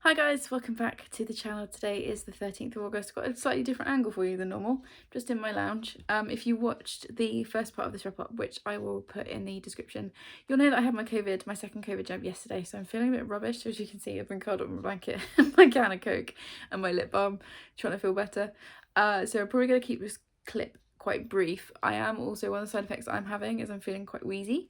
Hi guys, welcome back to the channel. Today is the 13th of August. Got a slightly different angle for you than normal, just in my lounge. If you watched the first part of this wrap up, which I will put in the description, you'll know that I had my second COVID jab yesterday, so I'm feeling a bit rubbish. So as you can see, I've been curled up in my blanket, my can of Coke and my lip balm, trying to feel better. So I'm probably going to keep this clip quite brief. I am also, one of the side effects I'm having is I'm feeling quite wheezy,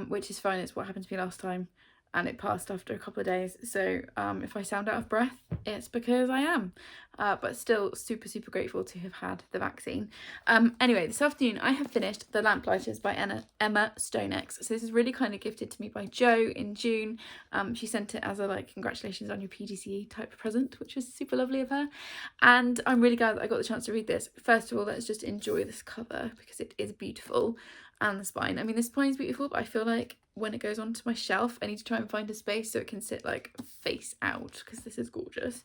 which is fine. It's what happened to me last time. And it passed after a couple of days, so if I sound out of breath, it's because I am, but still super grateful to have had the vaccine. Anyway, this afternoon I have finished The Lamplighters by Emma Stonex. So this is really kind of gifted to me by Jo in June. She sent it as a congratulations on your PGCE type present, which was super lovely of her, and I'm really glad that I got the chance to read this. First of all, let's just enjoy this cover because it is beautiful, and the spine. I mean, the spine is beautiful, but I feel like when it goes onto my shelf, I need to try and find a space so it can sit face out, because this is gorgeous.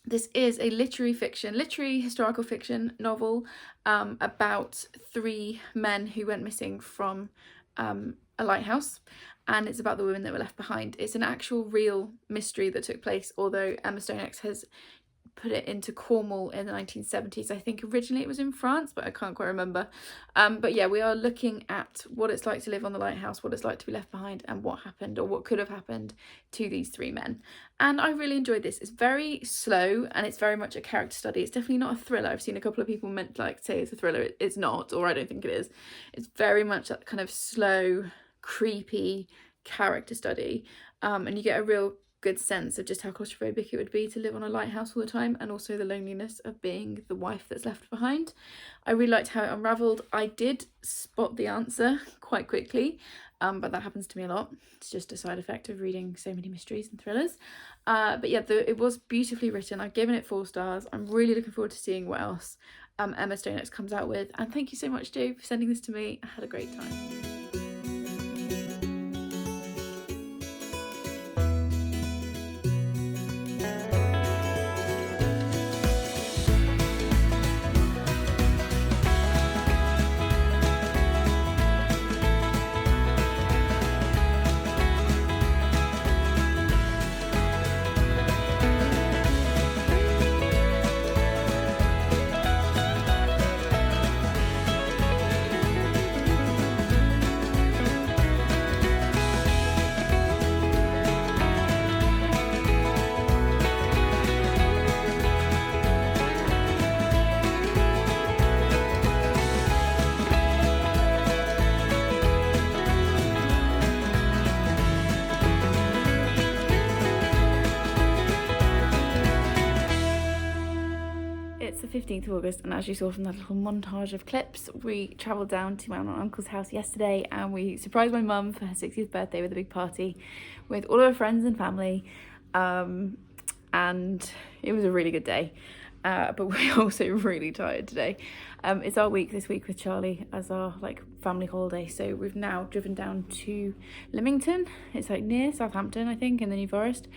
This is a literary historical fiction novel about three men who went missing from a lighthouse, and it's about the women that were left behind. It's an actual real mystery that took place, although Emma Stonex has put it into Cornwall in the 1970s. I think originally it was in France, but I can't quite remember. But yeah, we are looking at what it's like to live on the lighthouse, what it's like to be left behind, and what happened, or what could have happened to these three men. And I really enjoyed this. It's very slow and it's very much a character study. It's definitely not a thriller. I've seen a couple of people say it's a thriller. It's not, or I don't think it is. It's very much that kind of slow, creepy character study, and you get a real good sense of just how claustrophobic it would be to live on a lighthouse all the time, and also the loneliness of being the wife that's left behind. I really liked how it unravelled. I did spot the answer quite quickly, but that happens to me a lot. It's just a side effect of reading so many mysteries and thrillers. But yeah, it was beautifully written. I've given it 4 stars. I'm really looking forward to seeing what else Emma Stonex comes out with, and thank you so much, Jo, for sending this to me. I had a great time. It's the 15th of August, and as you saw from that little montage of clips, we travelled down to my aunt and uncle's house yesterday, and we surprised my mum for her 60th birthday with a big party with all of her friends and family, and it was a really good day, but we're also really tired today. It's our week this week with Charlie as our family holiday, so we've now driven down to Leamington. It's near Southampton, I think, in the New Forest.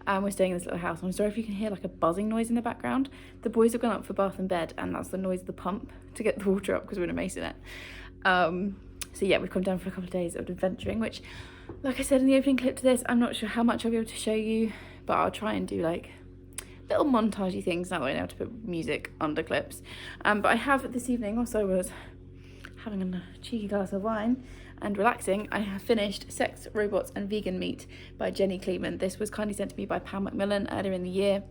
We're staying in this little house. I'm sorry if you can hear a buzzing noise in the background. The boys have gone up for bath and bed, and that's the noise of the pump to get the water up because we're in a masonette. So yeah, we've come down for a couple of days of adventuring, which, like I said in the opening clip to this, I'm not sure how much I'll be able to show you, but I'll try and do little montagey things now that I know how to put music under clips. But I have this evening, whilst I was having a cheeky glass of wine and relaxing, I have finished Sex, Robots and Vegan Meat by Jenny Clement. This was kindly sent to me by Pam Macmillan earlier in the year.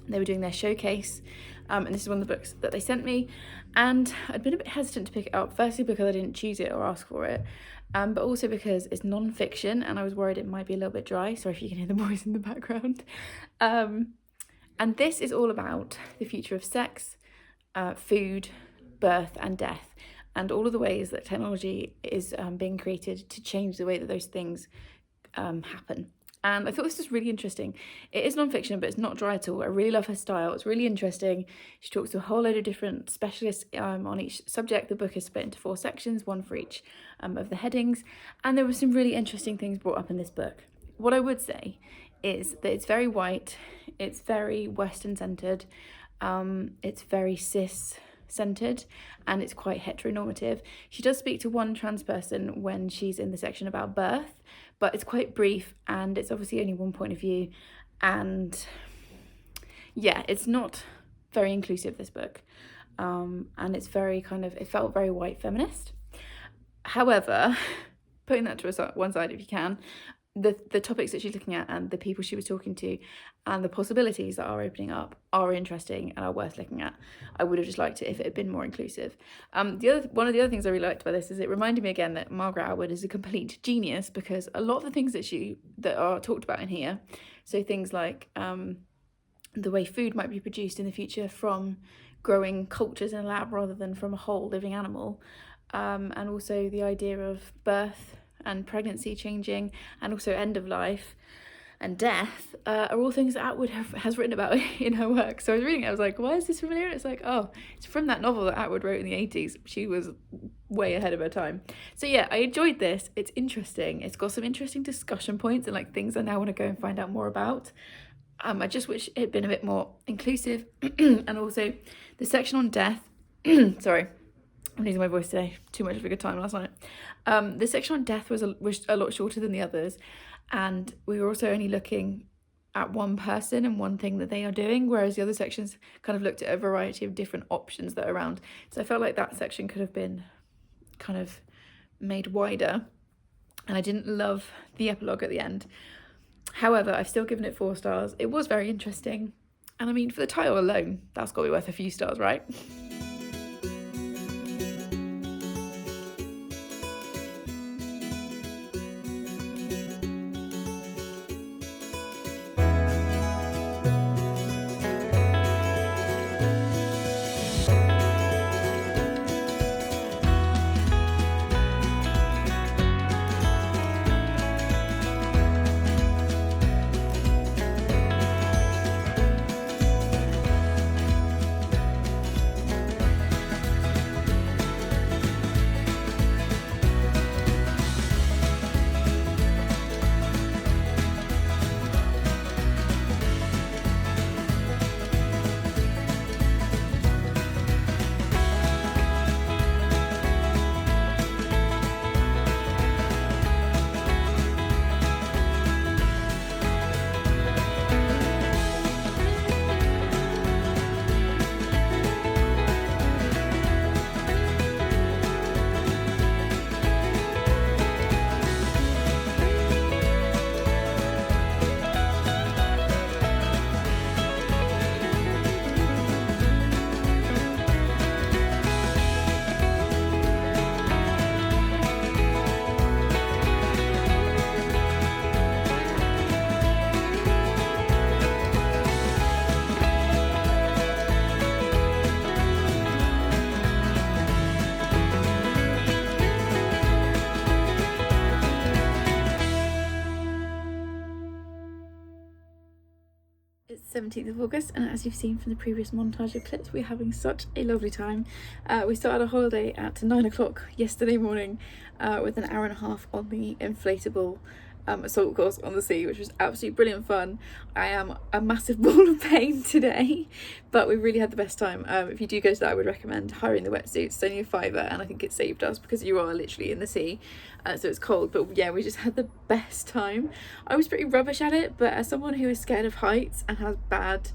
They were doing their showcase, and this is one of the books that they sent me, and I'd been a bit hesitant to pick it up, firstly because I didn't choose it or ask for it, but also because it's non-fiction and I was worried it might be a little bit dry. Sorry if you can hear the boys in the background. And this is all about the future of sex, food, birth and death, and all of the ways that technology is being created to change the way that those things happen. And I thought this was really interesting. It is non-fiction, but it's not dry at all. I really love her style. It's really interesting. She talks to a whole load of different specialists on each subject. The book is split into 4 sections, one for each of the headings. And there were some really interesting things brought up in this book. What I would say is that it's very white, it's very Western centered, it's very cis centered, and it's quite heteronormative. She does speak to one trans person when she's in the section about birth, but it's quite brief and it's obviously only one point of view, and yeah, it's not very inclusive, this book, and it's very kind of, it felt very white feminist. However, putting that to one side if you can, the topics that she's looking at and the people she was talking to and the possibilities that are opening up are interesting and are worth looking at. I would have just liked it if it had been more inclusive. One of the other things I really liked about this is it reminded me again that Margaret Atwood is a complete genius, because a lot of the things that are talked about in here, so things like the way food might be produced in the future from growing cultures in a lab rather than from a whole living animal, and also the idea of birth and pregnancy changing, and also end of life and death, are all things that Atwood has written about in her work. So I was reading it, I was like, why is this familiar? And it's like, oh, it's from that novel that Atwood wrote in the 80s. She was way ahead of her time. So yeah, I enjoyed this. It's interesting. It's got some interesting discussion points and like things I now want to go and find out more about. I just wish it had been a bit more inclusive. And also the section on death, sorry, I'm losing my voice today, too much of a good time last night. The section on death was a lot shorter than the others, and we were also only looking at one person and one thing that they are doing, whereas the other sections kind of looked at a variety of different options that are around. So I felt like that section could have been kind of made wider, and I didn't love the epilogue at the end. However, I've still given it 4 stars. It was very interesting, and I mean, for the title alone, that's got to be worth a few stars, right? It's 17th of August, and as you've seen from the previous montage of clips, we're having such a lovely time. We started a holiday at 9 o'clock yesterday morning with an hour and a half on the inflatable assault course on the sea, which was absolutely brilliant fun. I am a massive ball of pain today, but we really had the best time. If you do go to that, I would recommend hiring the wetsuits. It's only a £5, and I think it saved us because you are literally in the sea, so it's cold, but yeah, we just had the best time. I was pretty rubbish at it, but as someone who is scared of heights and has bad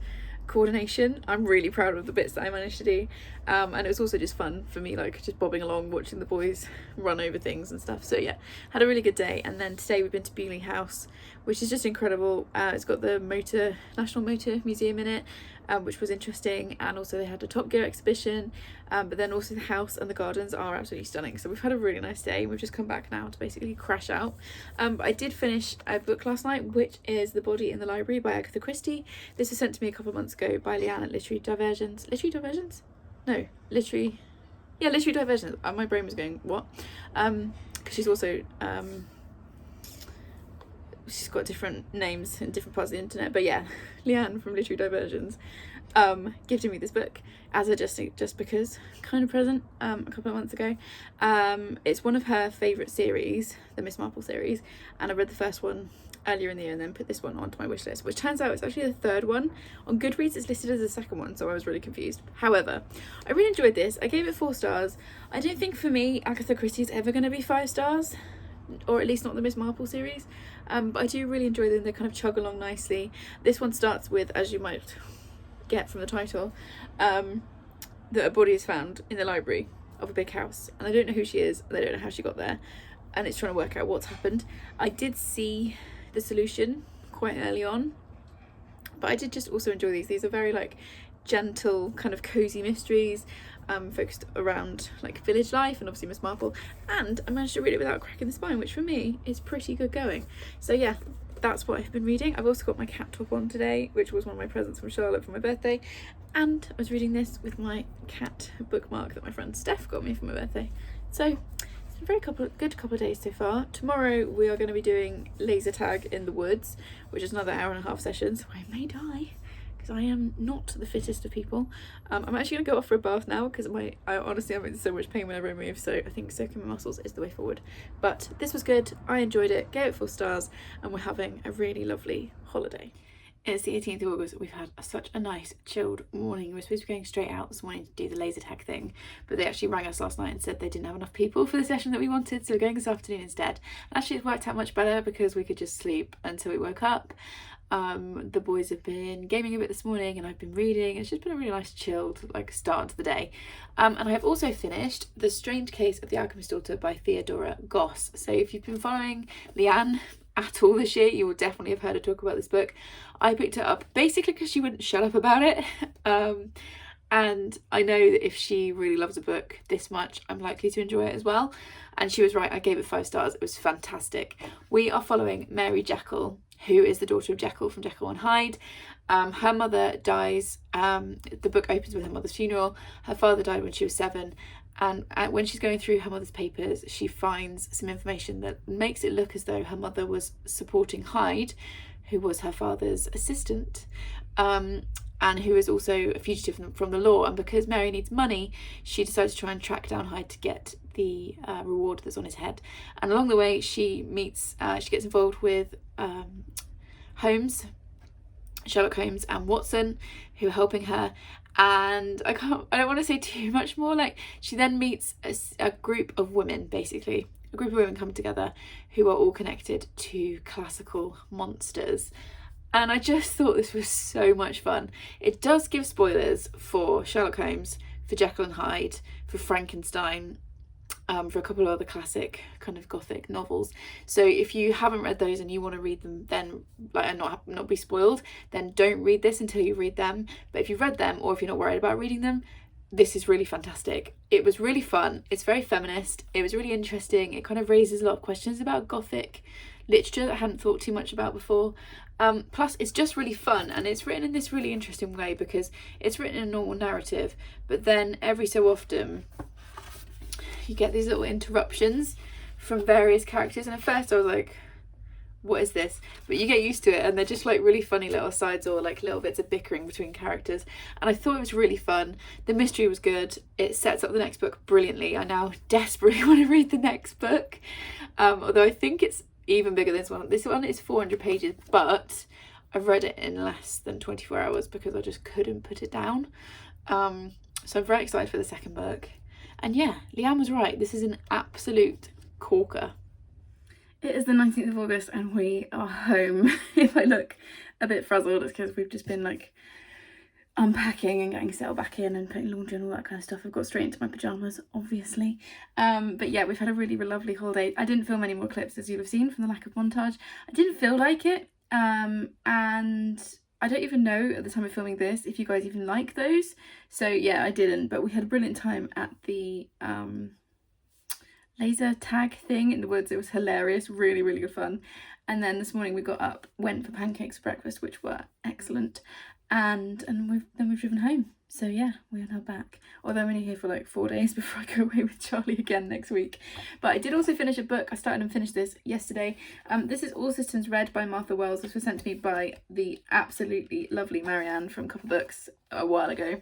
coordination, I'm really proud of the bits that I managed to do, and it was also just fun for me, like just bobbing along watching the boys run over things and stuff. So yeah, had a really good day. And then today we've been to Beehive House, which is just incredible. It's got the National Motor Museum in it, which was interesting, and also they had a Top Gear exhibition, but then also the house and the gardens are absolutely stunning. So we've had a really nice day. We've just come back now to basically crash out. But I did finish a book last night, which is The Body in the Library by Agatha Christie. This was sent to me a couple of months ago by Leanne at Literary Divergence. Literary Divergence. My brain was going, what? Because she's also she's got different names in different parts of the internet, but yeah, Leanne from Literary Divergence gifted me this book as a just because kind of present a couple of months ago. It's one of her favourite series, the Miss Marple series, and I read the first one earlier in the year and then put this one onto my wish list, which turns out it's actually the third one. On GoodReads it's listed as the second one, so I was really confused. However, I really enjoyed this. I gave it 4 stars. I don't think for me Agatha Christie is ever going to be 5 stars. or at least not the Miss Marple series. But I do really enjoy them. They kind of chug along nicely. This one starts with, as you might get from the title, that a body is found in the library of a big house, and they don't know who she is, they don't know how she got there, and it's trying to work out what's happened. I did see the solution quite early on, but I did just also enjoy these. These are very like gentle, kind of cozy mysteries, focused around like village life and obviously Miss Marple, and I managed to read it without cracking the spine, which for me is pretty good going. So yeah, that's what I've been reading. I've also got my cat top on today, which was one of my presents from Charlotte for my birthday, and I was reading this with my cat bookmark that my friend Steph got me for my birthday. So it's been a very good couple of days so far. Tomorrow we are going to be doing laser tag in the woods, which is another 1.5 hour session, so I may die because I am not the fittest of people. I'm actually going to go off for a bath now because honestly I'm in so much pain whenever I move, so I think soaking my muscles is the way forward. But this was good, I enjoyed it, gave it 4 stars, and we're having a really lovely holiday. It's the 18th of August. We've had such a nice chilled morning. We're supposed to be going straight out this morning to do the laser tag thing, but they actually rang us last night and said they didn't have enough people for the session that we wanted, so we're going this afternoon instead. And actually it's worked out much better because we could just sleep until we woke up. The boys have been gaming a bit this morning and I've been reading. It's just been a really nice chilled like start to the day. And I have also finished The Strange Case of the Alchemist Daughter by Theodora Goss. So if you've been following Leanne at all this year, you will definitely have heard her talk about this book. I picked it up basically because she wouldn't shut up about it, and I know that if she really loves a book this much, I'm likely to enjoy it as well. And she was right, I gave it 5 stars. It was fantastic. We are following Mary Jekyll, who is the daughter of Jekyll from Jekyll and Hyde. Her mother dies. The book opens with her mother's funeral. Her father died when she was 7. And when she's going through her mother's papers, she finds some information that makes it look as though her mother was supporting Hyde, who was her father's assistant, and who is also a fugitive from the law. And because Mary needs money, she decides to try and track down Hyde to get the reward that's on his head. And along the way, she gets involved with Sherlock Holmes and Watson, who are helping her. And I don't want to say too much more. Like, she then meets a group of women, basically. A group of women come together who are all connected to classical monsters. And I just thought this was so much fun. It does give spoilers for Sherlock Holmes, for Jekyll and Hyde, for Frankenstein, for a couple of other classic kind of gothic novels. So if you haven't read those and you want to read them then and not be spoiled, then don't read this until you read them. But if you've read them, or if you're not worried about reading them, this is really fantastic. It was really fun. It's very feminist. It was really interesting. It kind of raises a lot of questions about gothic literature that I hadn't thought too much about before. Plus it's just really fun, and it's written in this really interesting way because it's written in a normal narrative, but then every so often you get these little interruptions from various characters, and at first I was like, what is this? But you get used to it, and they're just like really funny little asides or like little bits of bickering between characters, and I thought it was really fun. The mystery was good. It sets up the next book brilliantly. I now desperately want to read the next book, although I think it's even bigger than this one. This one is 400 pages, but I've read it in less than 24 hours because I just couldn't put it down. So I'm very excited for the second book. And yeah, Leanne was right. This is an absolute corker. It is the 19th of August and we are home. If I look a bit frazzled, it's because we've just been like unpacking and getting settled back in and putting laundry and all that kind of stuff. I've got straight into my pyjamas, obviously. But yeah, we've had a really lovely holiday. I didn't film any more clips, as you'll have seen, from the lack of montage. I didn't feel like it. And I don't even know at the time of filming this if you guys even like those. So yeah, I didn't. But we had a brilliant time at the laser tag thing in the woods. It was hilarious, really good fun. And then this morning we got up, went for pancakes for breakfast, which were excellent, and we've driven home. So yeah, we are now back, although I'm only here for like 4 days before I go away with Charlie again next week. But I did also finish a book. I started and finished this yesterday. This is All Systems Red by Martha Wells. This was sent to me by the absolutely lovely Marianne from Couple Books a while ago.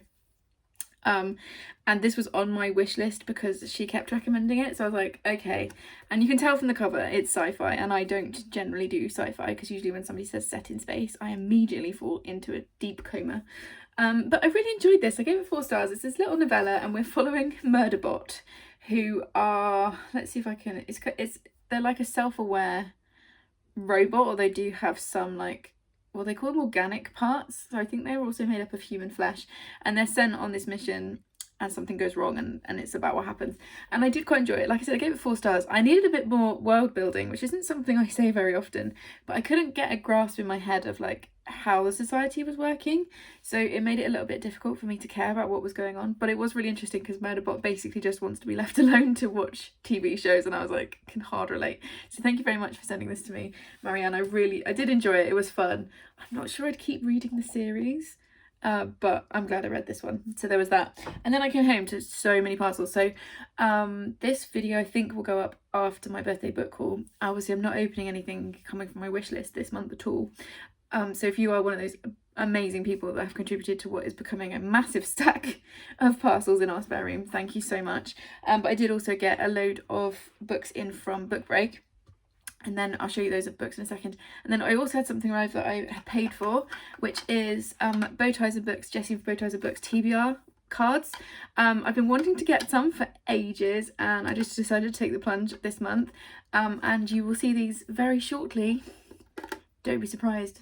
And this was on my wish list because she kept recommending it, so I was like, okay. And you can tell from the cover it's sci-fi, and I don't generally do sci-fi because usually when somebody says set in space I immediately fall into a deep coma. But I really enjoyed this. I gave it 4 stars. It's this little novella and we're following Murderbot, who are, let's see if I can, it's they're like a self-aware robot, or they do have some like, well, they call them organic parts, so I think they're also made up of human flesh, and they're sent on this mission and something goes wrong, and it's about what happens. And I did quite enjoy it. Like I said, I gave it 4 stars. I needed a bit more world building, which isn't something I say very often, but I couldn't get a grasp in my head of like how the society was working, so it made it a little bit difficult for me to care about what was going on. But it was really interesting because Murderbot basically just wants to be left alone to watch TV shows, and I was like, can hard relate. So thank you very much for sending this to me, Marianne. I did enjoy it. It was fun. I'm not sure I'd keep reading the series, but I'm glad I read this one. So there was that. And then I came home to so many parcels. So this video I think will go up after my birthday book haul. Obviously I'm not opening anything coming from my wish list this month at all. So if you are one of those amazing people that have contributed to what is becoming a massive stack of parcels in our spare room, thank you so much. But I did also get a load of books in from Book Break, and then I'll show you those books in a second. And then I also had something arrive that I had paid for, which is Bowties and Books, Jessie of Bowties and Books TBR cards. I've been wanting to get some for ages, and I just decided to take the plunge this month, and you will see these very shortly. Don't be surprised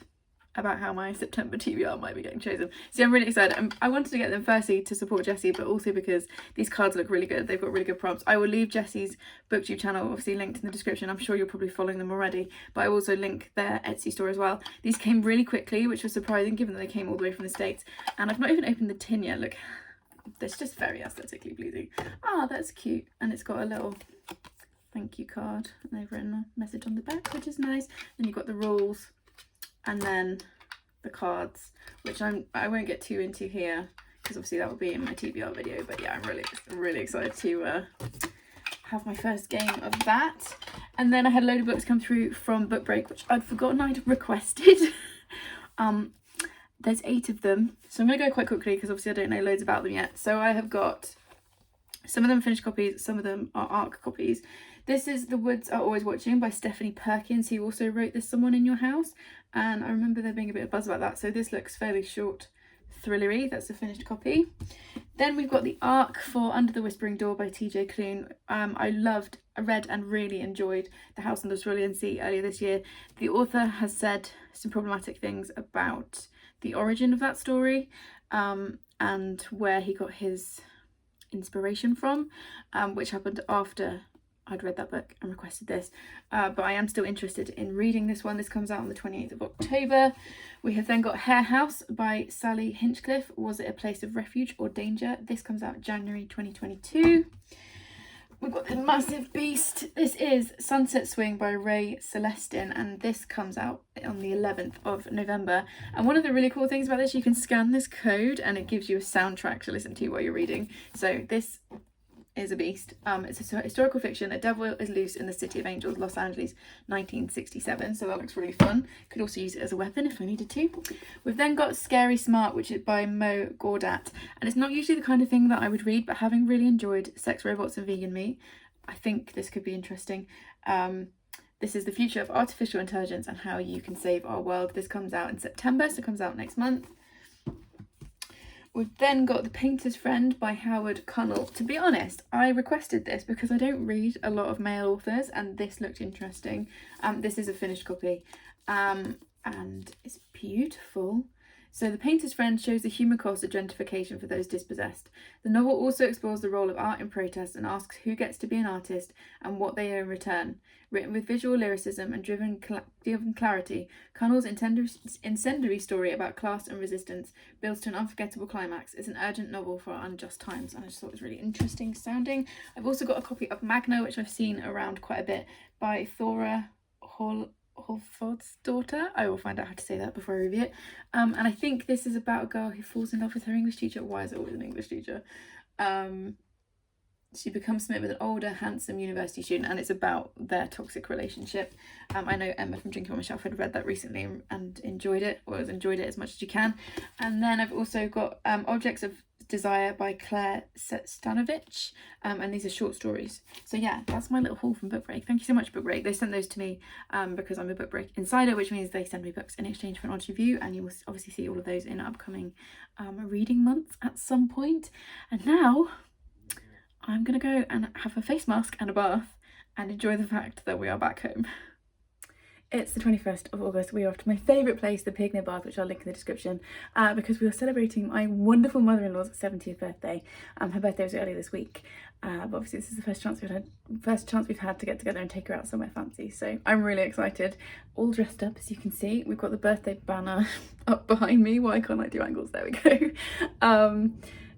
about how my September TBR might be getting chosen. So I'm really excited. I wanted to get them firstly to support Jessie, but also because these cards look really good. They've got really good prompts. I will leave Jessie's Booktube channel obviously linked in the description. I'm sure you're probably following them already, but I will also link their Etsy store as well. These came really quickly, which was surprising given that they came all the way from the States. And I've not even opened the tin yet. Look, that's just very aesthetically pleasing. Ah, that's cute. And it's got a little thank you card, and they've written a message on the back, which is nice. Then you've got the rules, and then the cards, which I won't get too into here because obviously that will be in my TBR video. But yeah, I'm really excited to have my first game of that. And then I had a load of books come through from Book Break, which I'd forgotten I'd requested. There's 8 of them, so I'm gonna go quite quickly because obviously I don't know loads about them yet. So I have got some of them finished copies, some of them are ARC copies. This is The Woods Are Always Watching by Stephanie Perkins, who also wrote There's Someone in Your House, and I remember there being a bit of buzz about that. So this looks fairly short, thrillery. That's a finished copy. Then we've got the ARC for Under the Whispering Door by Tj Cloone. I read and really enjoyed The House on the Cerulean Sea earlier this year. The author has said some problematic things about the origin of that story, and where he got his inspiration from, which happened after I'd read that book and requested this, but I am still interested in reading this one. This comes out on the 28th of October. We have then got Hare House by Sally Hinchcliffe. Was it a place of refuge or danger? This comes out January 2022. We've got this massive beast. This is Sunset Swing by Ray Celestin, and this comes out on the 11th of November. And one of the really cool things about this, you can scan this code and it gives you a soundtrack to listen to while you're reading. So this is a beast. It's a historical fiction. A devil is loose in the City of Angels, Los Angeles, 1967. So that looks really fun. Could also use it as a weapon if I needed to. We've then got Scary Smart, which is by Mo Gordat. And it's not usually the kind of thing that I would read, but having really enjoyed Sex, Robots and Vegan Meat, I think this could be interesting. This is the future of artificial intelligence and how you can save our world. This comes out in September, so it comes out next month. We've then got The Painter's Friend by Howard Connell. To be honest, I requested this because I don't read a lot of male authors, and this looked interesting. This is a finished copy, and it's beautiful. So The Painter's Friend shows the human cost of gentrification for those dispossessed. The novel also explores the role of art in protest and asks who gets to be an artist and what they owe in return. Written with visual lyricism and driven clarity, Connell's incendiary story about class and resistance builds to an unforgettable climax. It's an urgent novel for our unjust times, and I just thought it was really interesting sounding. I've also got a copy of Magna, which I've seen around quite a bit, by Theodora Holford's daughter. I will find out how to say that before I review it. And I think this is about a girl who falls in love with her English teacher. Why is it always an English teacher? She becomes smitten with an older, handsome university student, and it's about their toxic relationship. I know Emma from Drinking on My Shelf had read that recently and enjoyed it, or has enjoyed it as much as you can. And then I've also got Objects of Desire by Claire Stanovich, and these are short stories. So yeah, that's my little haul from Book Break. Thank you so much, Book Break. They sent those to me because I'm a Book Break insider, which means they send me books in exchange for an honest review, and you will obviously see all of those in upcoming reading months at some point. And now I'm gonna go and have a face mask and a bath and enjoy the fact that we are back home. It's the 21st of August. We are off to my favourite place, the Pig Near Bath, which I'll link in the description, because we are celebrating my wonderful mother-in-law's 70th birthday. Her birthday was earlier this week, but obviously this is the first chance we've had to get together and take her out somewhere fancy. So I'm really excited. All dressed up, as you can see. We've got the birthday banner up behind me. Why can't I do angles? There we go.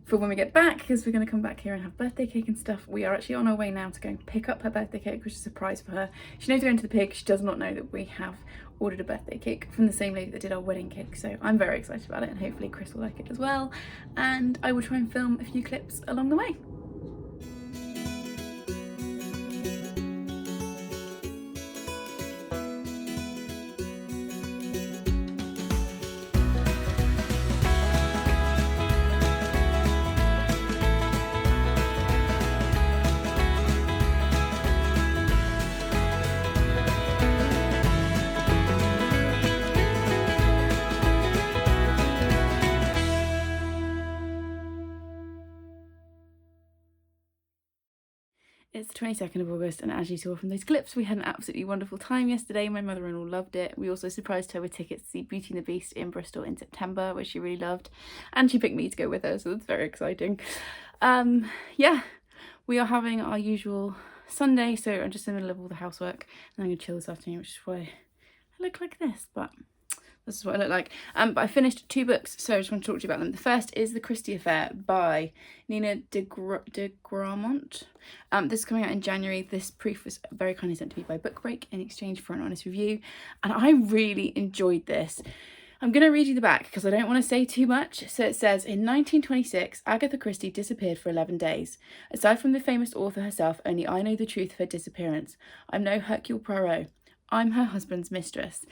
For when we get back, because we're going to come back here and have birthday cake and stuff. We are actually on our way now to go and pick up her birthday cake, which is a surprise for her. She knows we're going to the Pig. She does not know that we have ordered a birthday cake from the same lady that did our wedding cake. So I'm very excited about it, and hopefully Chris will like it as well. And I will try and film a few clips along the way. It's the 22nd of August, and as you saw from those clips, we had an absolutely wonderful time yesterday. My mother-in-law loved it. We also surprised her with tickets to see Beauty and the Beast in Bristol in September, which she really loved, and she picked me to go with her, so that's very exciting. Yeah, we are having our usual Sunday, so I'm just in the middle of all the housework, and I'm going to chill this afternoon, which is why I look like this, but this is what I look like. But I finished 2 books, so I just want to talk to you about them. The first is The Christie Affair by Nina de Gramont. This is coming out in January. This brief was very kindly sent to me by Book Break in exchange for an honest review, and I really enjoyed this. I'm going to read you the back because I don't want to say too much. So it says, in 1926, Agatha Christie disappeared for 11 days. Aside from the famous author herself, only I know the truth of her disappearance. I'm no Hercule Poirot. I'm her husband's mistress.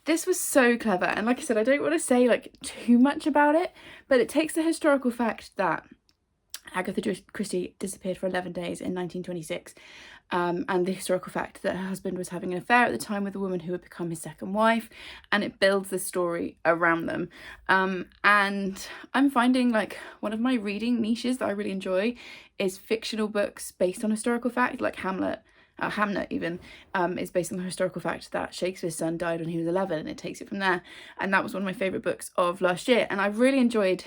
This was so clever, and like I said, I don't want to say like too much about it, but it takes the historical fact that Agatha Christie disappeared for 11 days in 1926, and the historical fact that her husband was having an affair at the time with a woman who would become his second wife, and it builds the story around them. And I'm finding like one of my reading niches that I really enjoy is fictional books based on historical fact, like Hamlet even, is based on the historical fact that Shakespeare's son died when he was 11, and it takes it from there. And that was one of my favourite books of last year, and I really enjoyed.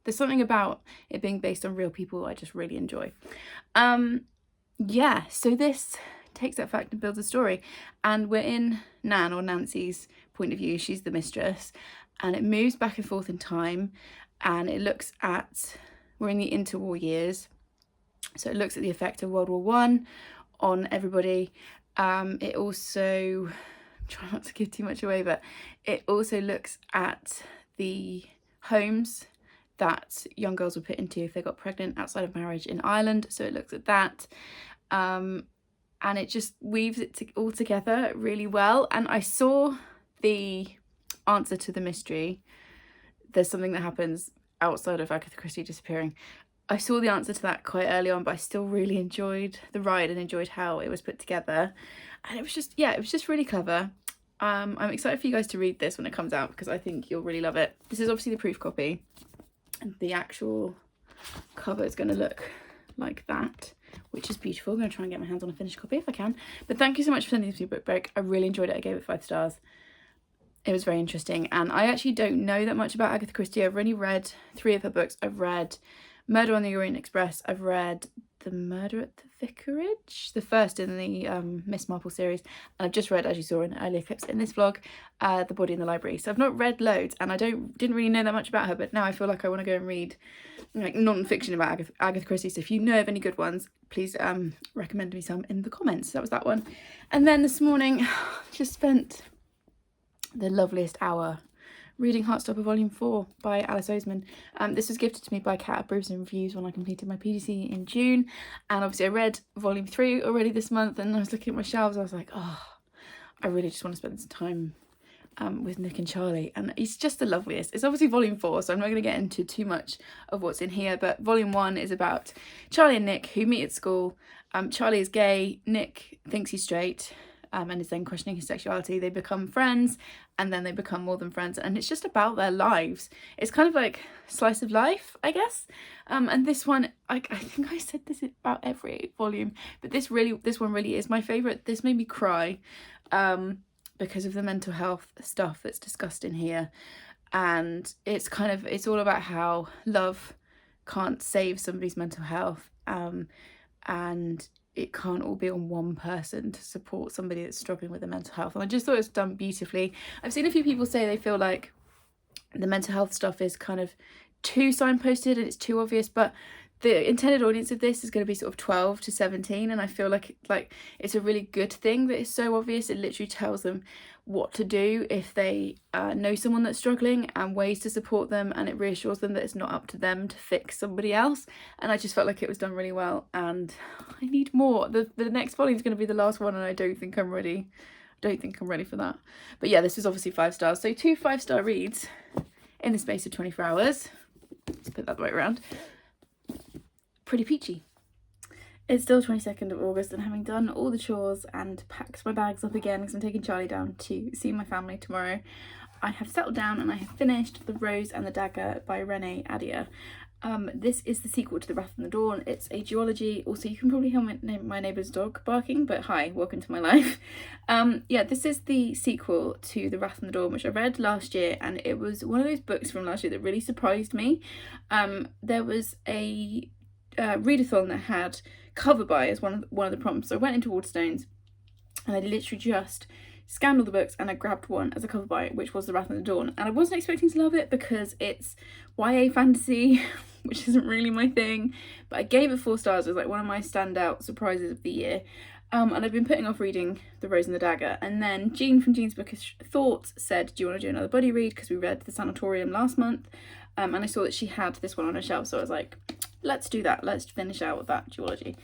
There's something about it being based on real people I just really enjoy. Yeah, so this takes that fact and builds a story, and we're in Nan, or Nancy's, point of view. She's the mistress, and it moves back and forth in time, and it looks at, we're in the interwar years, so it looks at the effect of World War One on everybody. It also, try not to give too much away, but it also looks at the homes that young girls were put into if they got pregnant outside of marriage in Ireland, so it looks at that, and it just weaves it all together really well. And I saw the answer to the mystery. There's something that happens outside of Agatha Christie disappearing. I saw the answer to that quite early on, but I still really enjoyed the ride and enjoyed how it was put together. And it was just, yeah, it was just really clever. I'm excited for you guys to read this when it comes out, because I think you'll really love it. This is obviously the proof copy, and the actual cover is going to look like that, which is beautiful. I'm going to try and get my hands on a finished copy if I can. But thank you so much for sending this to me, Book Break. I really enjoyed it. I gave it 5 stars. It was very interesting, and I actually don't know that much about Agatha Christie. I've only read 3 of her books. I've read Murder on the Orient Express. I've read The Murder at the Vicarage, the first in the Miss Marple series, and I've just read, as you saw in earlier clips in this vlog, The Body in the Library. So I've not read loads, and I didn't really know that much about her, but now I feel like I want to go and read like non-fiction about Agatha Christie. So if you know of any good ones, please recommend me some in the comments. That was that one. And then this morning, just spent the loveliest hour reading Heartstopper Volume 4 by Alice Oseman. This was gifted to me by Cat Approves and Reviews when I completed my PGC in June, and obviously I read Volume 3 already this month, and I was looking at my shelves, I was like, oh, I really just want to spend some time with Nick and Charlie, and it's just the loveliest. It's obviously Volume 4, so I'm not going to get into too much of what's in here, but Volume 1 is about Charlie and Nick who meet at school. Charlie is gay, Nick thinks he's straight, and is then questioning his sexuality. They become friends, and then they become more than friends, and it's just about their lives. It's kind of like slice of life, I guess. And this one, I think I said this about every volume, but this one really is my favourite. This made me cry because of the mental health stuff that's discussed in here. And it's all about how love can't save somebody's mental health, and it can't all be on one person to support somebody that's struggling with their mental health. And I just thought it was done beautifully. I've seen a few people say they feel like the mental health stuff is kind of too signposted and it's too obvious, but the intended audience of this is going to be sort of 12 to 17, and I feel like it's a really good thing that it's so obvious. It literally tells them what to do if they know someone that's struggling, and ways to support them, and it reassures them that it's not up to them to fix somebody else. And I just felt like it was done really well, and I need more. The next volume is going to be the last one, and I don't think I'm ready. For that. But yeah, this was obviously 5 stars. So 2 5-star reads in the space of 24 hours. Let's put that the way around. Pretty peachy. It's still 22nd of August, and having done all the chores and packed my bags up again because I'm taking Charlie down to see my family tomorrow, I have settled down and I have finished The Rose and the Dagger by Renee Addia. This is the sequel to The Wrath and the Dawn. It's a duology. Also, you can probably hear my neighbour's dog barking, but hi, welcome to my life. Yeah, this is the sequel to The Wrath and the Dawn, which I read last year, and it was one of those books from last year that really surprised me. There was a readathon that had cover by as one of the prompts. So I went into Waterstones and I literally just scanned all the books and I grabbed one as a cover by, which was The Wrath and the Dawn. And I wasn't expecting to love it because it's YA fantasy, which isn't really my thing, but I gave it 4 stars. It was like one of my standout surprises of the year. And I've been putting off reading The Rose and the Dagger, and then Jean from Jean's Bookish Thoughts said, do you want to do another buddy read, because we read The Sanatorium last month, and I saw that she had this one on her shelf, so I was like, let's do that, let's finish out with that duology.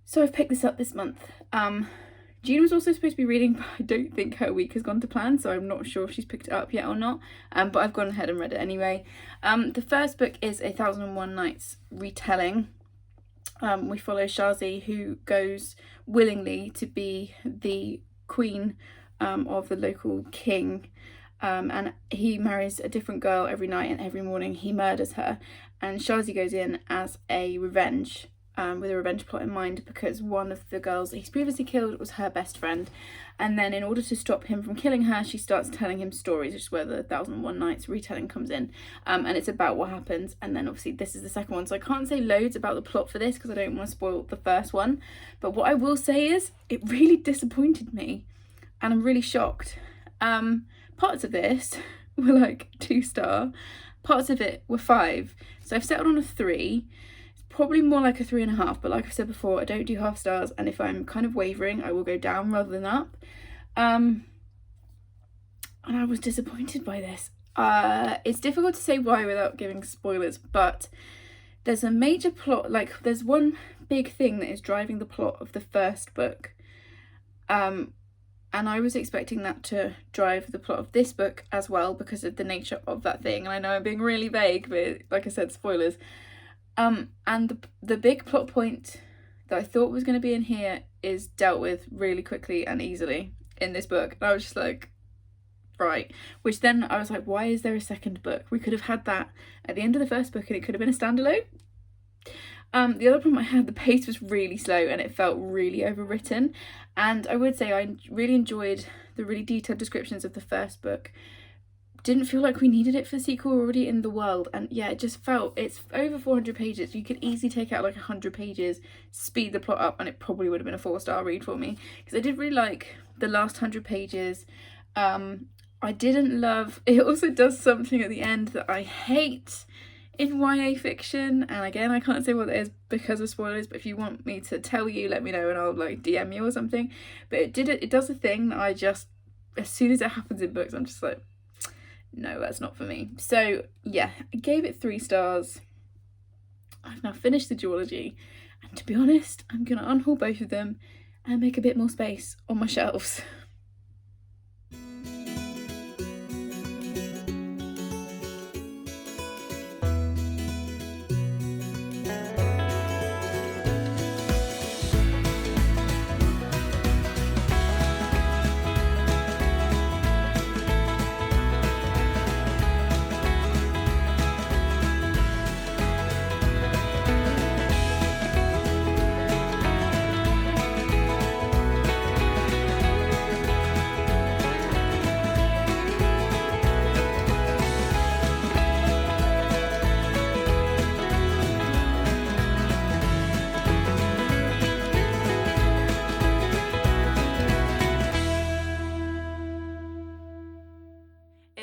So I've picked this up this month. Jean was also supposed to be reading, but I don't think her week has gone to plan, so I'm not sure if she's picked it up yet or not, but I've gone ahead and read it anyway. The first book is A 1001 Nights retelling. We follow Shazi, who goes willingly to be the queen of the local king, and he marries a different girl every night, and every morning he murders her. And Shazi goes in as a revenge, with a revenge plot in mind, because one of the girls that he's previously killed was her best friend. And then in order to stop him from killing her, she starts telling him stories, which is where the 1001 Nights retelling comes in. And it's about what happens. And then obviously this is the second one. So I can't say loads about the plot for this because I don't want to spoil the first one. But what I will say is it really disappointed me. And I'm really shocked. Parts of this were like 2-star. Parts of it were 5. So I've settled on a 3. Probably more like a 3.5, but like I've said before, I don't do half stars, and if I'm kind of wavering, I will go down rather than up. And I was disappointed by this. It's difficult to say why without giving spoilers, but there's a major plot, like there's one big thing that is driving the plot of the first book, and I was expecting that to drive the plot of this book as well because of the nature of that thing. And I know I'm being really vague, but like I said, spoilers. And the big plot point that I thought was going to be in here is dealt with really quickly and easily in this book. And I was just like, right. Which then I was like, why is there a second book? We could have had that at the end of the first book and it could have been a standalone. The other problem I had, the pace was really slow and it felt really overwritten. And I would say I really enjoyed the really detailed descriptions of the first book. Didn't feel like we needed it for the sequel, already in the world. And yeah, it just felt, it's over 400 pages. You could easily take out like 100 pages, speed the plot up, and it probably would have been a 4-star read for me. Because I did really like the last 100 pages. I didn't love, it also does something at the end that I hate in YA fiction. And again, I can't say what it is because of spoilers, but if you want me to tell you, let me know and I'll like DM you or something. But it does a thing that I just, as soon as it happens in books, I'm just like, no, that's not for me. So yeah, I gave it 3 stars. I've now finished the duology, and to be honest, I'm gonna unhaul both of them and make a bit more space on my shelves.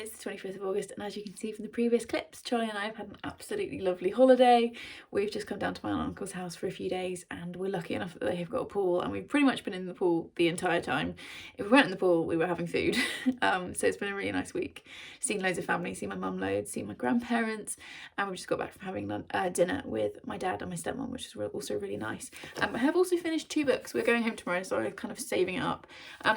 is the 25th of August, and as you can see from the previous clips, Charlie and I have had an absolutely lovely holiday. We've just come down to my aunt and uncle's house for a few days, and we're lucky enough that they have got a pool, and we've pretty much been in the pool the entire time. If we weren't in the pool, we were having food. So it's been a really nice week. Seen loads of family, seen my mum loads, seen my grandparents, and we've just got back from having dinner with my dad and my stepmom, which is also really nice. I have also finished 2 books. We're going home tomorrow, so I'm kind of saving it up.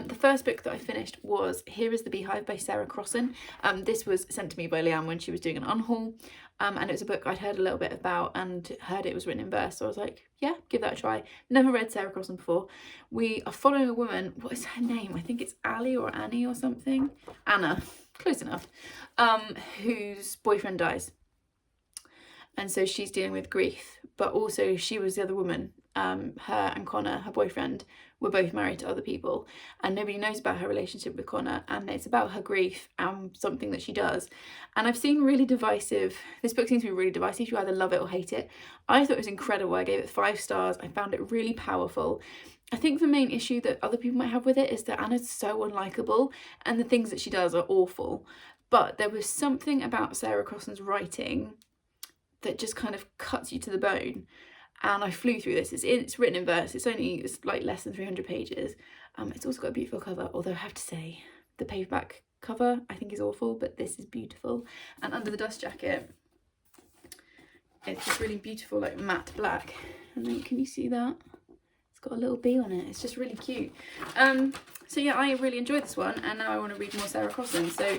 The first book that I finished was Here is the Beehive by Sarah Crossan. This was sent to me by Leanne when she was doing an unhaul, and it was a book I'd heard a little bit about and heard it was written in verse, so I was like, yeah, give that a try. Never read Sarah Crossan before. We are following a woman, what is her name? I think it's Ali or Annie or something. Anna, close enough, whose boyfriend dies. And so she's dealing with grief, but also she was the other woman. Her and Connor, her boyfriend, were both married to other people, and nobody knows about her relationship with Connor, and it's about her grief and something that she does. And I've seen really divisive, this book seems to be really divisive, you either love it or hate it. I thought it was incredible. I gave it 5 stars. I found it really powerful. I think the main issue that other people might have with it is that Anna's so unlikable, and the things that she does are awful. But there was something about Sarah Crossan's writing that just kind of cuts you to the bone. And I flew through this. It's written in verse. It's like less than 300 pages. It's also got a beautiful cover, although I have to say the paperback cover I think is awful, but this is beautiful. And under the dust jacket, it's just really beautiful, like matte black. And then can you see that? It's got a little bee on it. It's just really cute. So yeah, I really enjoyed this one, and now I want to read more Sarah Crossan. So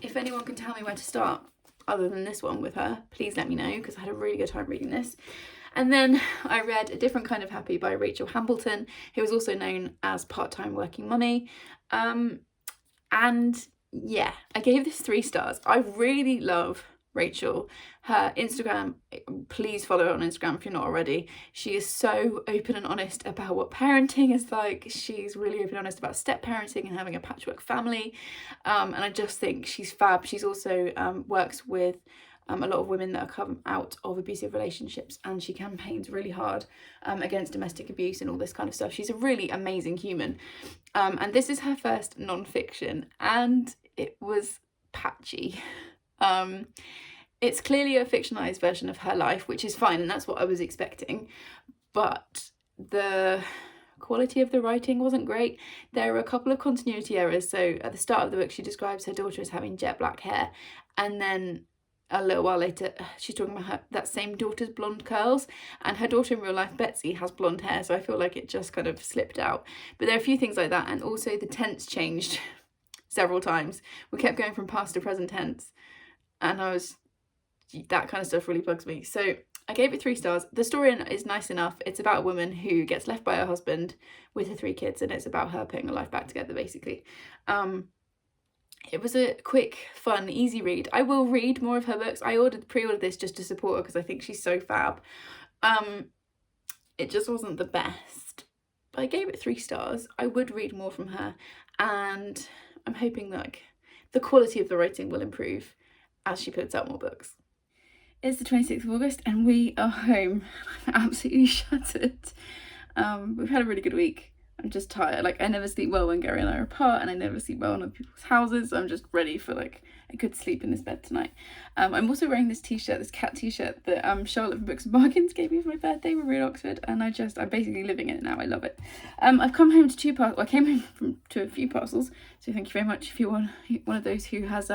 if anyone can tell me where to start other than this one with her, please let me know, because I had a really good time reading this. And then I read A Different Kind of Happy by Rachel Hambleton, who is also known as Part-Time Working Mummy. And yeah, I gave this 3 stars. I really love Rachel. Her Instagram, please follow her on Instagram if you're not already. She is so open and honest about what parenting is like. She's really open and honest about step parenting and having a patchwork family. And I just think she's fab. She's also works with a lot of women that are come out of abusive relationships, and she campaigns really hard against domestic abuse and all this kind of stuff. She's a really amazing human. And this is her first non-fiction, and it was patchy. It's clearly a fictionalized version of her life, which is fine, and that's what I was expecting. But the quality of the writing wasn't great. There were a couple of continuity errors. So at the start of the book, she describes her daughter as having jet black hair, and then a little while later she's talking about that same daughter's blonde curls, and her daughter in real life, Betsy, has blonde hair, so I feel like it just kind of slipped out. But there are a few things like that, and also the tense changed several times. We kept going from past to present tense, and that kind of stuff really bugs me. So I gave it 3 stars. The story is nice enough. It's about a woman who gets left by her husband with her 3 kids, and it's about her putting her life back together, basically. It was a quick, fun, easy read. I will read more of her books. I pre-ordered this just to support her because I think she's so fab. It just wasn't the best, but I gave it 3 stars. I would read more from her, and I'm hoping that the quality of the writing will improve as she puts out more books. It's the 26th of August and we are home. I'm absolutely shattered. We've had a really good week. I'm just tired. Like, I never sleep well when Gary and I are apart, and I never sleep well in other people's houses. So I'm just ready for like a good sleep in this bed tonight. I'm also wearing this t-shirt, this cat t-shirt that Charlotte from Books and Bargains gave me for my birthday when we were in Oxford, and I'm basically living in it now. I love it. I've come home to 2 parcels. Well, I came home to a few parcels, so thank you very much if you're one of those who has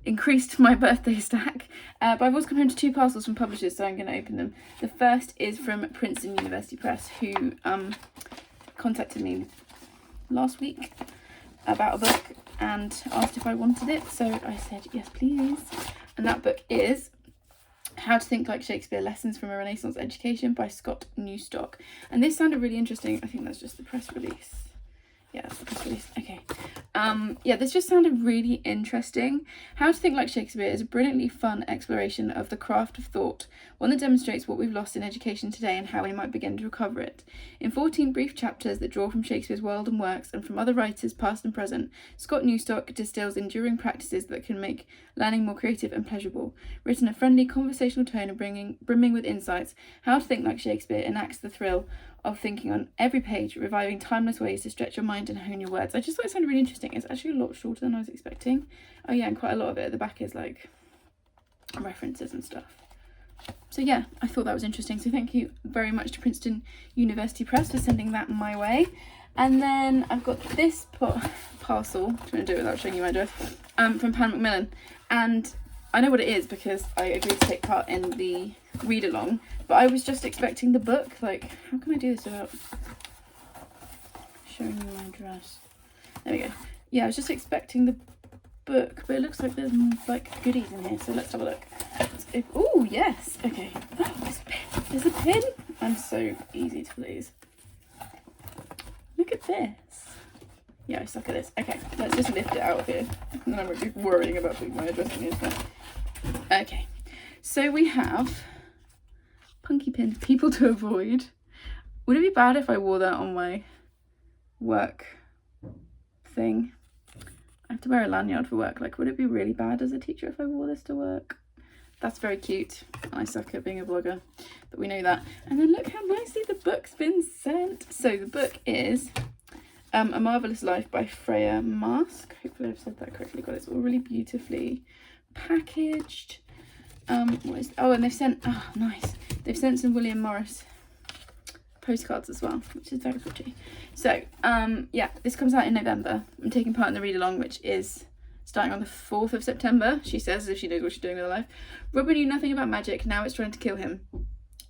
increased my birthday stack. But I've also come home to 2 parcels from publishers, so I'm going to open them. The first is from Princeton University Press, who contacted me last week about a book and asked if I wanted it, so I said yes please. And that book is How to Think Like Shakespeare, Lessons from a Renaissance Education by Scott Newstock. And this sounded really interesting. I think that's just the press release. Yeah, that's the press release. Okay. Yeah, this just sounded really interesting. How to Think Like Shakespeare is a brilliantly fun exploration of the craft of thought, one that demonstrates what we've lost in education today and how we might begin to recover it. In 14 brief chapters that draw from Shakespeare's world and works and from other writers past and present, Scott Newstock distills enduring practices that can make learning more creative and pleasurable. Written in a friendly conversational tone and brimming with insights, How to Think Like Shakespeare enacts the thrill of thinking on every page, reviving timeless ways to stretch your mind and hone your words. I just thought it sounded really interesting. It's actually a lot shorter than I was expecting. Oh yeah, and quite a lot of it at the back is like references and stuff. So yeah, I thought that was interesting. So thank you very much to Princeton University Press for sending that my way. And then I've got this parcel, I'm trying to do it without showing you my address, from Pan Macmillan. And I know what it is because I agreed to take part in the read along, but I was just expecting the book. Like, how can I do this without showing you my address? There we go. Yeah, I was just expecting the book, but it looks like there's like goodies in here, so let's have a look. Oh yes, okay. Oh, there's a pin. There's a pin. I'm so easy to please. Look at this. Yeah, I suck at this. Okay, let's just lift it out of here, and then I'm really worrying about putting my address in here. Okay, so we have punky pin, people to avoid. Would it be bad if I wore that on my work thing? I have to wear a lanyard for work. Like, would it be really bad as a teacher if I wore this to work? That's very cute. I suck at being a blogger, but we know that. And then look how nicely the book's been sent. So the book is A Marvellous Life by Freya Mask. Hopefully I've said that correctly. God, it's all really beautifully packaged. What is, oh, and they've sent, oh, nice. They've sent some William Morris postcards as well, which is very pretty. So, yeah, this comes out in November. I'm taking part in the read along, which is starting on the 4th of September. She says as if she knows what she's doing with her life. Robin knew nothing about magic, now it's trying to kill him.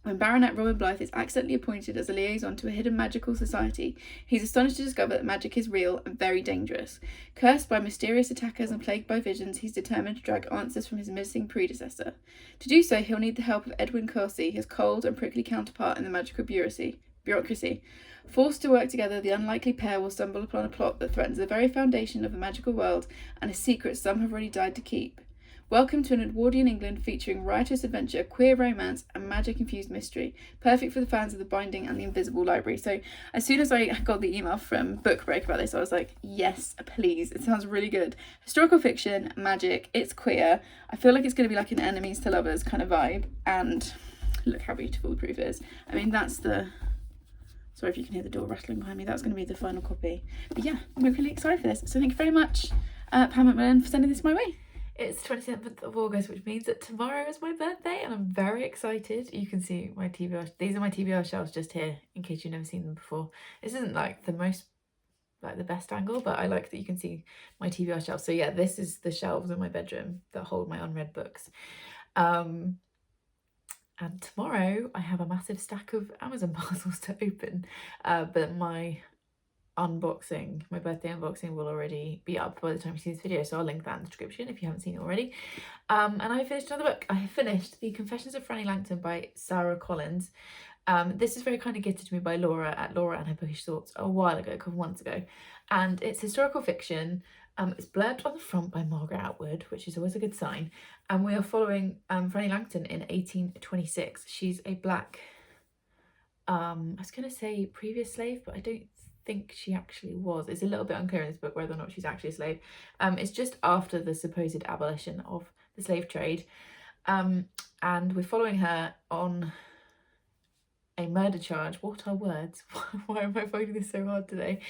When Baronet Robin Blythe is accidentally appointed as a liaison to a hidden magical society, he's astonished to discover that magic is real and very dangerous. Cursed by mysterious attackers and plagued by visions, he's determined to drag answers from his missing predecessor. To do so, he'll need the help of Edwin Corsey, his cold and prickly counterpart in the magical bureaucracy. Forced to work together, the unlikely pair will stumble upon a plot that threatens the very foundation of the magical world and a secret some have already died to keep. Welcome to an Edwardian England featuring riotous adventure, queer romance and magic-infused mystery. Perfect for the fans of The Binding and The Invisible Library. So as soon as I got the email from Book Break about this, I was like, yes, please. It sounds really good. Historical fiction, magic, it's queer. I feel like it's going to be like an enemies to lovers kind of vibe. And look how beautiful the proof is. I mean, that's the... Sorry if you can hear the door rattling behind me. That's going to be the final copy. But yeah, I'm really excited for this. So thank you very much, Pam Macmillan, for sending this my way. It's 27th of August, which means that tomorrow is my birthday and I'm very excited. You can see my TBR. These are my TBR shelves just here, in case you've never seen them before. This isn't like the most, like the best angle, but I like that you can see my TBR shelves. So yeah, this is the shelves in my bedroom that hold my unread books. And tomorrow I have a massive stack of Amazon parcels to open, but my birthday unboxing will already be up by the time you see this video, so I'll link that in the description if you haven't seen it already. And I finished another book. I finished The Confessions of Franny Langton by Sarah Collins. This is very kindly gifted to me by Laura at Laura and Her Bookish Thoughts a while ago, a couple months ago, and it's historical fiction. It's blurred on the front by Margaret Atwood, which is always a good sign, and we are following Franny Langton in 1826. She's a black, I was going to say previous slave, but I don't think she actually was. It's a little bit unclear in this book whether or not she's actually a slave. It's just after the supposed abolition of the slave trade, and we're following her on a murder charge. What are words? Why am I finding this so hard today?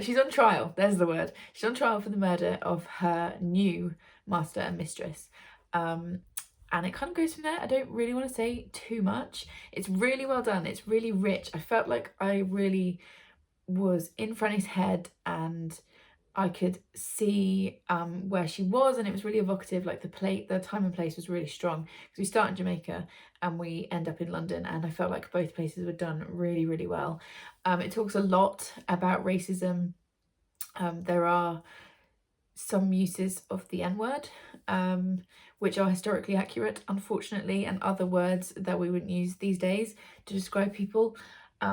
She's on trial. There's the word. She's on trial for the murder of her new master and mistress. And it kind of goes from there. I don't really want to say too much. It's really well done. It's really rich. I felt like I really was in Franny's head and I could see where she was, and it was really evocative. Like the time and place was really strong because we start in Jamaica and we end up in London, and I felt like both places were done really, really well. It talks a lot about racism. There are some uses of the N-word, which are historically accurate, unfortunately, and other words that we wouldn't use these days to describe people.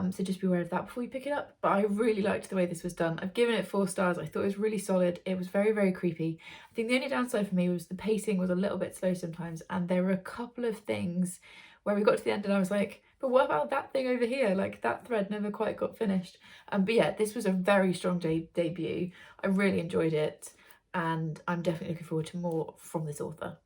So just be aware of that before you pick it up. But I really liked the way this was done. I've given it 4 stars. I thought it was really solid. It was very, very creepy. I think the only downside for me was the pacing was a little bit slow sometimes, and there were a couple of things where we got to the end and I was like, but what about that thing over here? Like that thread never quite got finished. But yeah, this was a very strong debut. I really enjoyed it, and I'm definitely looking forward to more from this author.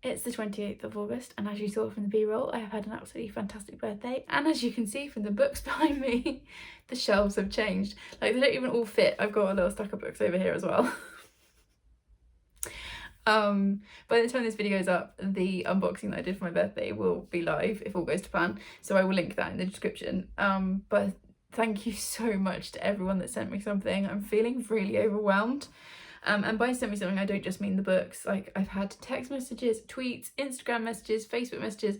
It's the 28th of August, and as you saw from the B-roll, I have had an absolutely fantastic birthday. And as you can see from the books behind me, the shelves have changed. Like, they don't even all fit. I've got a little stack of books over here as well. By the time this video is up, the unboxing that I did for my birthday will be live if all goes to plan, so I will link that in the description. But thank you so much to everyone that sent me something. I'm feeling really overwhelmed. And by sent me something, I don't just mean the books. Like, I've had text messages, tweets, Instagram messages, Facebook messages.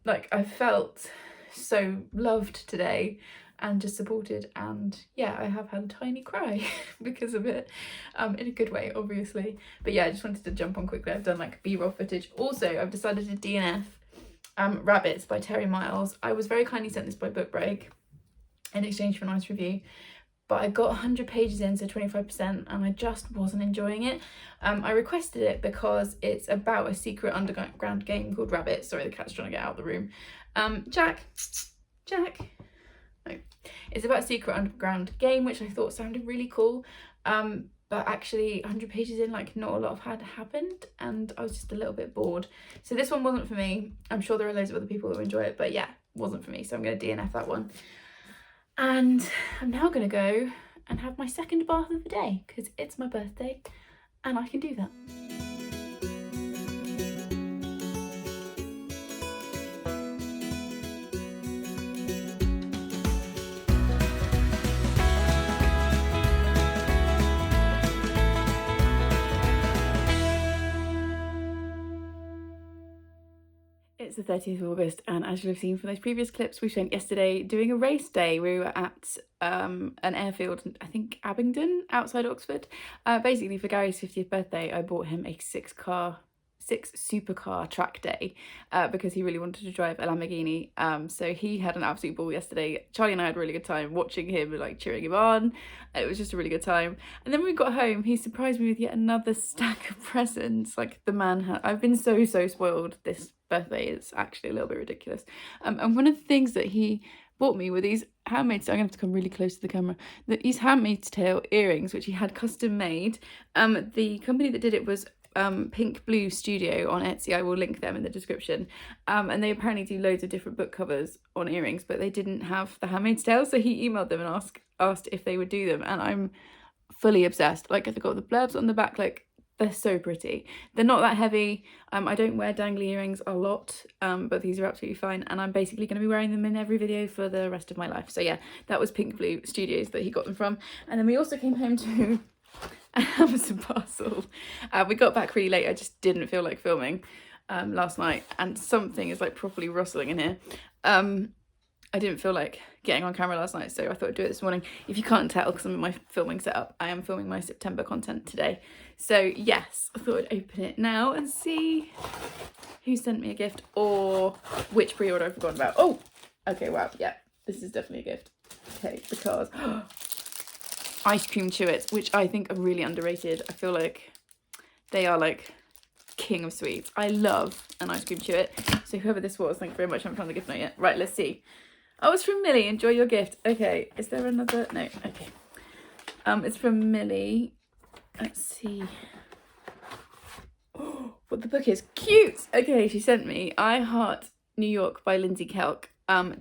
Like, I felt so loved today and just supported, and yeah, I have had a tiny cry because of it, in a good way, obviously. But yeah, I just wanted to jump on quickly. I've done like B-roll footage. Also, I've decided to DNF Rabbits by Terry Miles. I was very kindly sent this by Book Break in exchange for a nice review, but I got 100 pages in, so 25%, and I just wasn't enjoying it. I requested it because it's about a secret underground game called Rabbit. Sorry, the cat's trying to get out of the room. Jack. No. It's about a secret underground game, which I thought sounded really cool. But actually 100 pages in, like, not a lot had happened, and I was just a little bit bored. So this one wasn't for me. I'm sure there are loads of other people who enjoy it, but yeah, wasn't for me. So I'm going to DNF that one. And I'm now going to go and have my second bath of the day because it's my birthday and I can do that. It's the 30th of August, and as you'll have seen from those previous clips we spent yesterday doing a race day. We were at an airfield, I think Abingdon, outside Oxford. Basically, for Gary's 50th birthday, I bought him a six supercar track day because he really wanted to drive a Lamborghini. So he had an absolute ball yesterday. Charlie and I had a really good time watching him and like cheering him on. It was just a really good time. And then when we got home, he surprised me with yet another stack of presents. Like, the man had, I've been so spoiled this birthday. It's actually a little bit ridiculous. And one of the things that he bought me were these handmade, so I'm gonna have to come really close to the camera, these handmade tail earrings, which he had custom made. The company that did it was Pink Blue Studio on Etsy. I will link them in the description. And they apparently do loads of different book covers on earrings, but they didn't have the handmade tails, so he emailed them and asked if they would do them, and I'm fully obsessed. Like, they've got the blurbs on the back, like, they're so pretty. They're not that heavy. I don't wear dangly earrings a lot, but these are absolutely fine, and I'm basically going to be wearing them in every video for the rest of my life. So yeah, that was Pink Blue Studios that he got them from. And then we also came home to an Amazon parcel. We got back really late. I just didn't feel like filming last night, and something is like properly rustling in here. I didn't feel like getting on camera last night, so I thought I'd do it this morning. If you can't tell, because I'm in my filming setup, I am filming my September content today. So yes, I thought I'd open it now and see who sent me a gift or which pre-order I've forgotten about. Oh, okay, wow, yeah, this is definitely a gift. Okay, because ice cream chewits, which I think are really underrated. I feel like they are like king of sweets. I love an ice cream chewit. So whoever this was, thank you very much. I haven't found the gift note yet. Right, let's see. Oh, it's from Millie. Enjoy your gift. Okay, is there another? No, okay. It's from Millie. Let's see. Oh, what the book is. Cute! Okay, she sent me I Heart New York by Lindsay Kelk.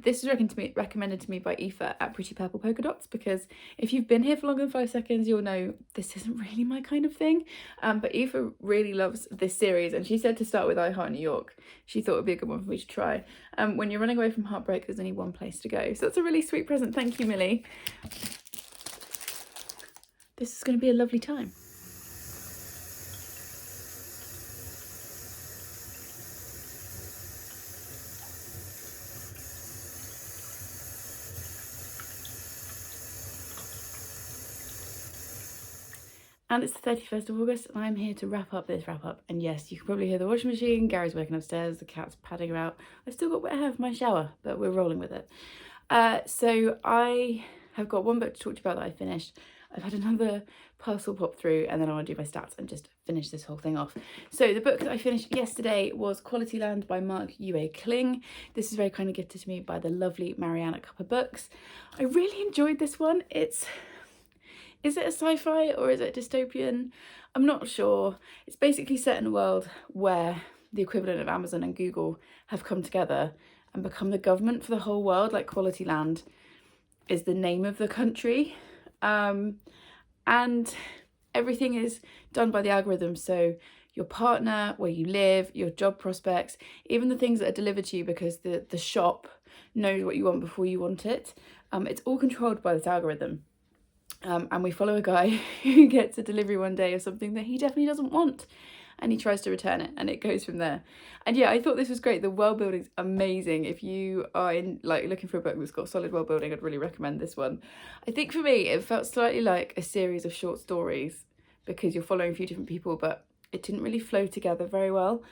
This was recommended to me by Aoife at Pretty Purple Polka Dots, because if you've been here for longer than 5 seconds, you'll know this isn't really my kind of thing. But Aoife really loves this series, and she said to start with I Heart New York. She thought it would be a good one for me to try. When you're running away from heartbreak, there's only one place to go. So that's a really sweet present. Thank you, Millie. This is going to be a lovely time. And it's the 31st of August, and I'm here to wrap up this wrap up. And yes, you can probably hear the washing machine, Gary's working upstairs, the cat's padding about. I've still got wet hair for my shower, but we're rolling with it. So I have got one book to talk to you about that I finished. I've had another parcel pop through, and then I want to do my stats and just finish this whole thing off. So the book that I finished yesterday was Quality Land by Mark Ue Kling. This is very kindly gifted to me by the lovely Marianne at Cuppa Books. I really enjoyed this one. Is it a sci-fi or is it dystopian? I'm not sure. It's basically set in a world where the equivalent of Amazon and Google have come together and become the government for the whole world. Like Quality Land is the name of the country, and everything is done by the algorithm. So your partner, where you live, your job prospects, even the things that are delivered to you, because the shop knows what you want before you want it. It's all controlled by this algorithm. And we follow a guy who gets a delivery one day of something that he definitely doesn't want, and he tries to return it, and it goes from there. And yeah, I thought this was great. The world building's amazing. If you are looking for a book that's got solid world building, I'd really recommend this one. I think for me, it felt slightly like a series of short stories, because you're following a few different people, but it didn't really flow together very well,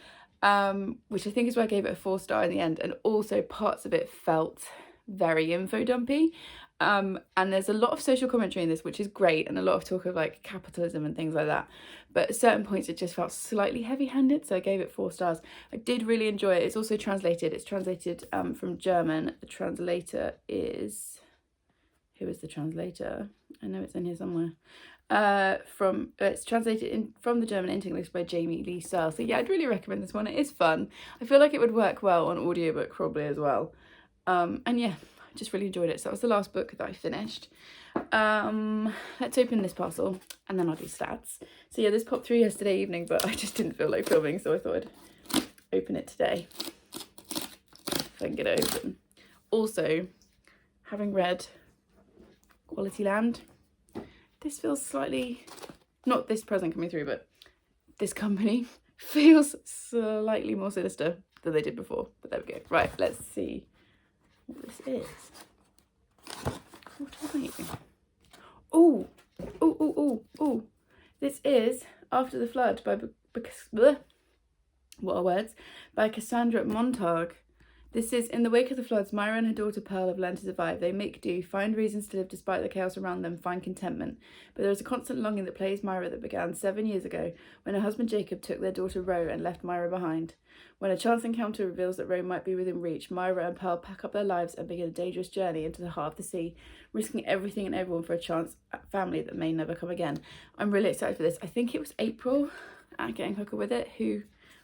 which I think is why I gave it a 4-star in the end. And also parts of it felt very info dumpy. And there's a lot of social commentary in this, which is great, and a lot of talk of like capitalism and things like that. But at certain points it just felt slightly heavy-handed, so I gave it 4 stars. I did really enjoy it. It's also translated. It's translated from German. The translator is... Who is the translator? I know it's in here somewhere. It's translated from the German into English by Jamie Lee Searle. So yeah, I'd really recommend this one. It is fun. I feel like it would work well on audiobook probably as well. And yeah, I just really enjoyed it. So that was the last book that I finished. Let's open this parcel and then I'll do stats. So yeah, this popped through yesterday evening, but I just didn't feel like filming, so I thought I'd open it today if I can get it open. Also, having read Quality Land, this feels slightly, not this present coming through, but this company feels slightly more sinister than they did before. But there we go. Right, let's see what this is. What are you? Oh, this is After the Flood by what are words? By Cassandra Montague. This is, in the wake of the floods, Myra and her daughter Pearl have learned to survive. They make do, find reasons to live despite the chaos around them, find contentment. But there is a constant longing that plagues Myra that began 7 years ago, when her husband Jacob took their daughter Ro and left Myra behind. When a chance encounter reveals that Ro might be within reach, Myra and Pearl pack up their lives and begin a dangerous journey into the heart of the sea, risking everything and everyone for a chance at family that may never come again. I'm really excited for this. I think it was April at Getting Hooker With It who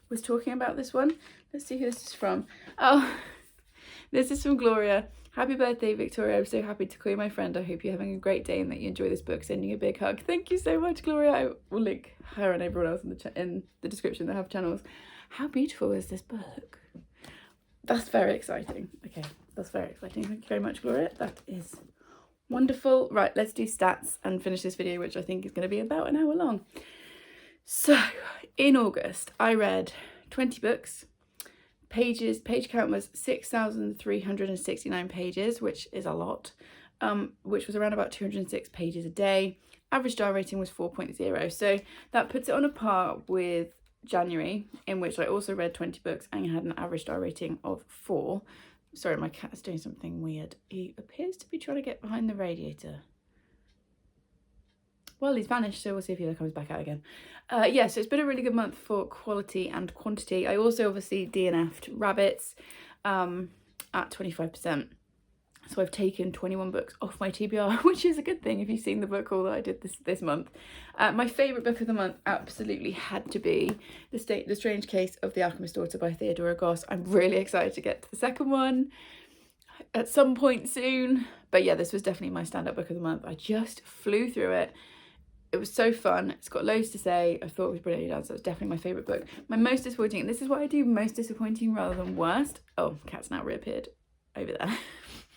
was talking about this one. Let's see who this is from. Oh, this is from Gloria. Happy birthday, Victoria. I'm so happy to call you my friend. I hope you're having a great day and that you enjoy this book. Sending you a big hug. Thank you so much, Gloria. I will link her and everyone else in the description that have channels. How beautiful is this book? That's very exciting. Okay, that's very exciting. Thank you very much, Gloria. That is wonderful. Right, let's do stats and finish this video, which I think is going to be about an hour long. So, in August, I read 20 books. Page count was 6,369 pages, which is a lot, which was around about 206 pages a day. Average star rating was 4.0. So that puts it on a par with January, in which I also read 20 books and had an average star rating of 4. Sorry, my cat is doing something weird. He appears to be trying to get behind the radiator. Well, he's vanished, so we'll see if he comes back out again. Yeah, so it's been a really good month for quality and quantity. I also obviously DNF'd Rabbits at 25%. So I've taken 21 books off my TBR, which is a good thing if you've seen the book haul that I did this month. My favourite book of the month absolutely had to be The Strange Case of the Alchemist Daughter by Theodora Goss. I'm really excited to get to the second one at some point soon. But yeah, this was definitely my stand-up book of the month. I just flew through it. It was so fun. It's got loads to say. I thought it was brilliantly done, so it's definitely my favourite book. My most disappointing, and this is what I do, most disappointing rather than worst. Oh, cat's now reappeared over there.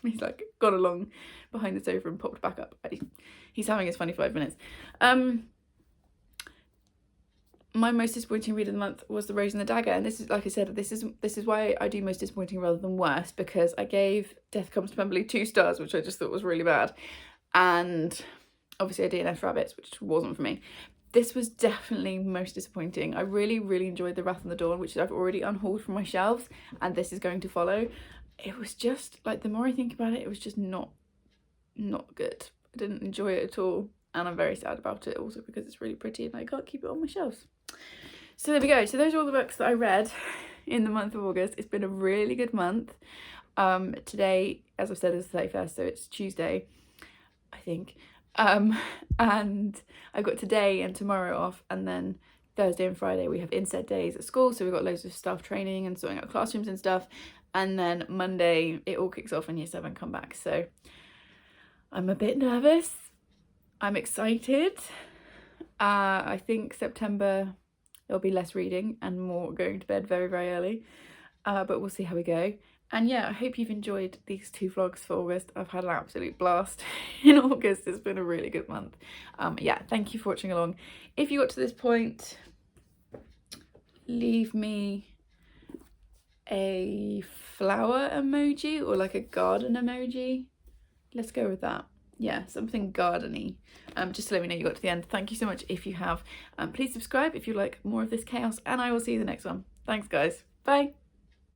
He's like gone along behind the sofa and popped back up. He's having his funny 5 minutes. My most disappointing read of the month was The Rose and the Dagger, and this is, like I said, this is why I do most disappointing rather than worst, because I gave Death Comes to Pemberley 2 stars, which I just thought was really bad, and obviously I DNF Rabbits, which wasn't for me. This was definitely most disappointing. I really, really enjoyed The Wrath on the Dawn, which I've already unhauled from my shelves, and this is going to follow. It was just, like, the more I think about it, it was just not good. I didn't enjoy it at all, and I'm very sad about it, also because it's really pretty and I can't keep it on my shelves. So there we go. So those are all the books that I read in the month of August. It's been a really good month. Today, as I've said, is the 31st, so it's Tuesday, I think. And I've got today and tomorrow off, and then Thursday and Friday we have inset days at school, so we've got loads of staff training and sorting out classrooms and stuff, and then Monday it all kicks off and year 7 come back. So I'm a bit nervous, I'm excited. I think September there'll be less reading and more going to bed very, very early, but we'll see how we go. And yeah, I hope you've enjoyed these 2 vlogs for August. I've had an absolute blast in August. It's been a really good month. Yeah, thank you for watching along. If you got to this point, leave me a flower emoji or like a garden emoji. Let's go with that. Yeah, something gardeny. Just to let me know you got to the end. Thank you so much if you have. Please subscribe if you like more of this chaos, and I will see you in the next one. Thanks, guys. Bye.